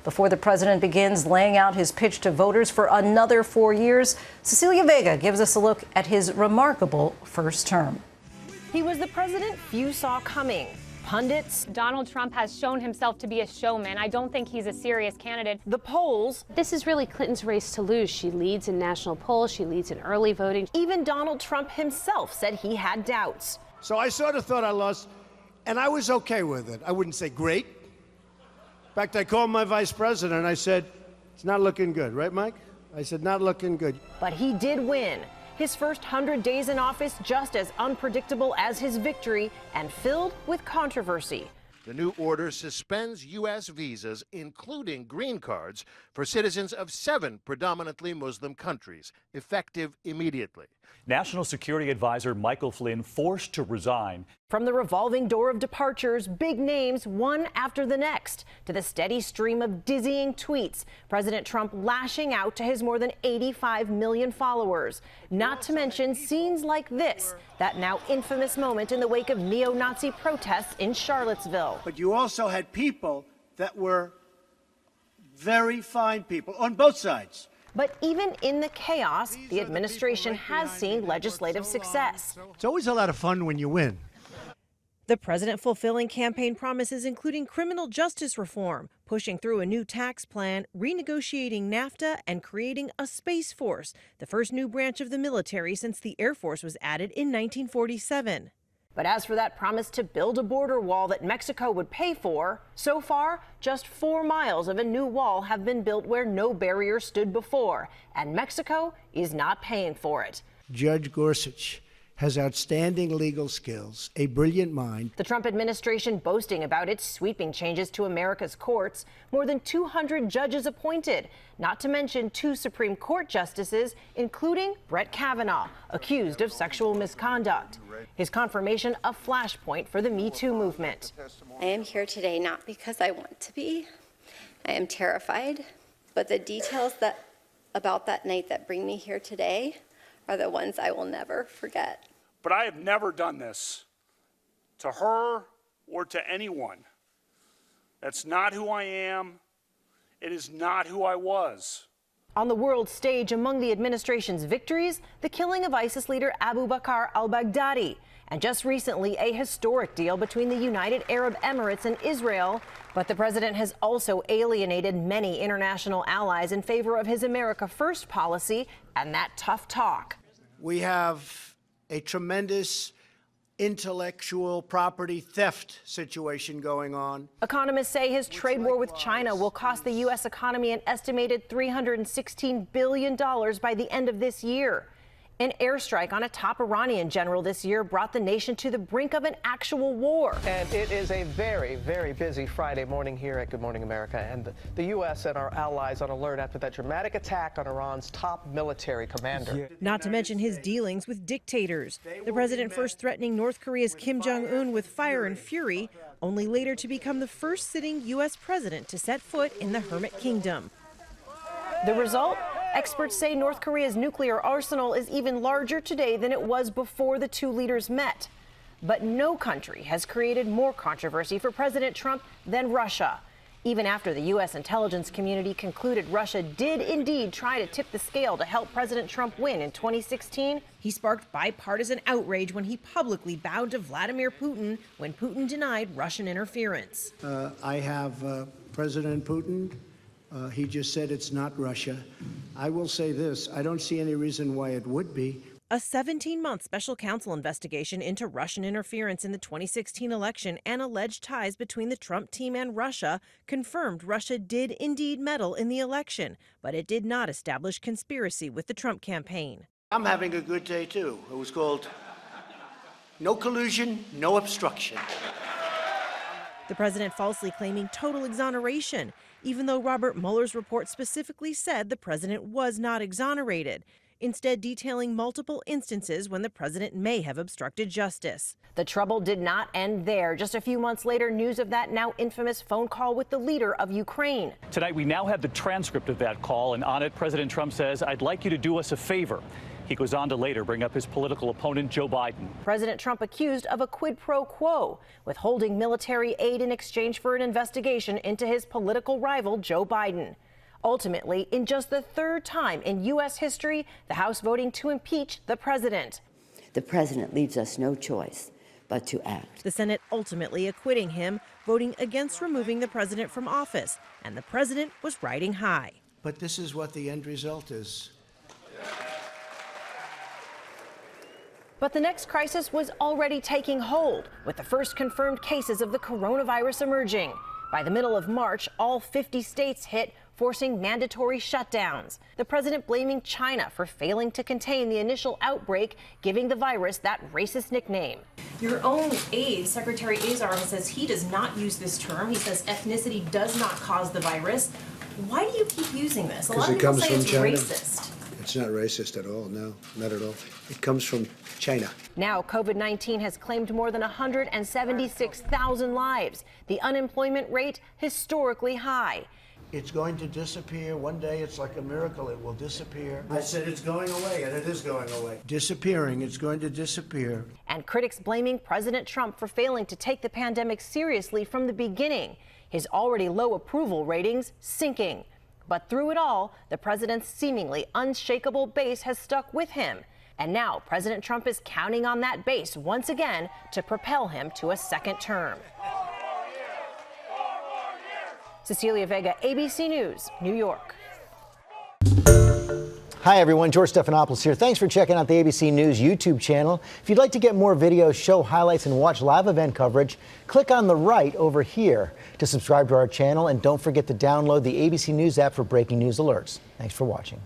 Before the president begins laying out his pitch to voters for another 4 years, Cecilia Vega gives us a look at his remarkable first term. He was the president few saw coming. Pundits. Donald Trump has shown himself to be a showman. I don't think he's a serious candidate. The polls. This is really Clinton's race to lose. She leads in national polls. She leads in early voting. Even Donald Trump himself said he had doubts. So I sort of thought I lost, and I was okay with it. I wouldn't say great. In fact, I called my vice president and I said, it's not looking good, right, Mike? I said, not looking good. But he did win. His first 100 days in office just as unpredictable as his victory and filled with controversy. The new order suspends U.S. visas, including green cards, for citizens of 7 predominantly Muslim countries, effective immediately. National Security Advisor Michael Flynn forced to resign. From the revolving door of departures, big names one after the next, to the steady stream of dizzying tweets, President Trump lashing out to his more than 85 million followers. Not to mention scenes like this, that now infamous moment in the wake of neo-Nazi protests in Charlottesville. But you also had people that were very fine people on both sides. But even in the chaos, the administration has seen legislative success. It's always a lot of fun when you win. The president fulfilling campaign promises, including criminal justice reform, pushing through a new tax plan, renegotiating NAFTA, and creating a Space Force, the first new branch of the military since the Air Force was added in 1947. But as for that promise to build a border wall that Mexico would pay for, so far, just 4 miles of a new wall have been built where no barrier stood before, and Mexico is not paying for it. Judge Gorsuch has outstanding legal skills, a brilliant mind. The Trump administration boasting about its sweeping changes to America's courts, more than 200 judges appointed, not to mention 2 Supreme Court justices, including Brett Kavanaugh, accused of sexual misconduct. His confirmation a flashpoint for the Me Too movement. I am here today not because I want to be. I am terrified, but the details about that night that bring me here today are the ones I will never forget. But I have never done this to her or to anyone. That's not who I am. It is not who I was. On the world stage, among the administration's victories, the killing of ISIS leader Abu Bakr al-Baghdadi, and just recently a historic deal between the United Arab Emirates and Israel. But the president has also alienated many international allies in favor of his America First policy and that tough talk. We have a tremendous intellectual property theft situation going on. Economists say his trade war with China will cost the U.S. economy an estimated $316 billion by the end of this year. An airstrike on a top Iranian general this year brought the nation to the brink of an actual war. And it is a very, very busy Friday morning here at Good Morning America. And the U.S. and our allies on alert after that dramatic attack on Iran's top military commander. Not to mention his dealings with dictators. The president first threatening North Korea's Kim Jong-un with fire and fury, only later to become the first sitting U.S. president to set foot in the Hermit Kingdom. The result? Experts say North Korea's nuclear arsenal is even larger today than it was before the 2 leaders met. But no country has created more controversy for President Trump than Russia. Even after the U.S. intelligence community concluded Russia did indeed try to tip the scale to help President Trump win in 2016, he sparked bipartisan outrage when he publicly bowed to Vladimir Putin when Putin denied Russian interference. I have President Putin. He just said it's not Russia. I will say this, I don't see any reason why it would be. A 17-month special counsel investigation into Russian interference in the 2016 election and alleged ties between the Trump team and Russia confirmed Russia did indeed meddle in the election, but it did not establish conspiracy with the Trump campaign. I'm having a good day, too. It was called No Collusion, No Obstruction. The president falsely claiming total exoneration, even though Robert Mueller's report specifically said the president was not exonerated, instead detailing multiple instances when the president may have obstructed justice. The trouble did not end there. Just a few months later, news of that now infamous phone call with the leader of Ukraine. Tonight, we now have the transcript of that call, and on it, President Trump says, "I'd like you to do us a favor." He goes on to later bring up his political opponent, Joe Biden. President Trump accused of a quid pro quo, withholding military aid in exchange for an investigation into his political rival, Joe Biden. Ultimately, in just the third time in U.S. history, the House voting to impeach the president. The president leaves us no choice but to act. The Senate ultimately acquitting him, voting against removing the president from office, and the president was riding high. But this is what the end result is. But the next crisis was already taking hold, with the first confirmed cases of the coronavirus emerging. By the middle of March, all 50 states hit, forcing mandatory shutdowns. The president blaming China for failing to contain the initial outbreak, giving the virus that racist nickname. Your own aide, Secretary Azar, says he does not use this term. He says ethnicity does not cause the virus. Why do you keep using this? A lot of people say it's racist. It's not racist at all, no, not at all. It comes from China. Now, COVID-19 has claimed more than 176,000 lives. The unemployment rate historically high. It's going to disappear. One day, it's like a miracle. It will disappear. I said it's going away, and it is going away. Disappearing. It's going to disappear. And critics blaming President Trump for failing to take the pandemic seriously from the beginning. His already low approval ratings sinking. But through it all, the president's seemingly unshakable base has stuck with him. And now President Trump is counting on that base once again to propel him to a second term. Cecilia Vega, ABC News, New York. Hi, everyone. George Stephanopoulos here. Thanks for checking out the ABC News YouTube channel. If you'd like to get more videos, show highlights, and watch live event coverage, click on the right over here to subscribe to our channel. And don't forget to download the ABC News app for breaking news alerts. Thanks for watching.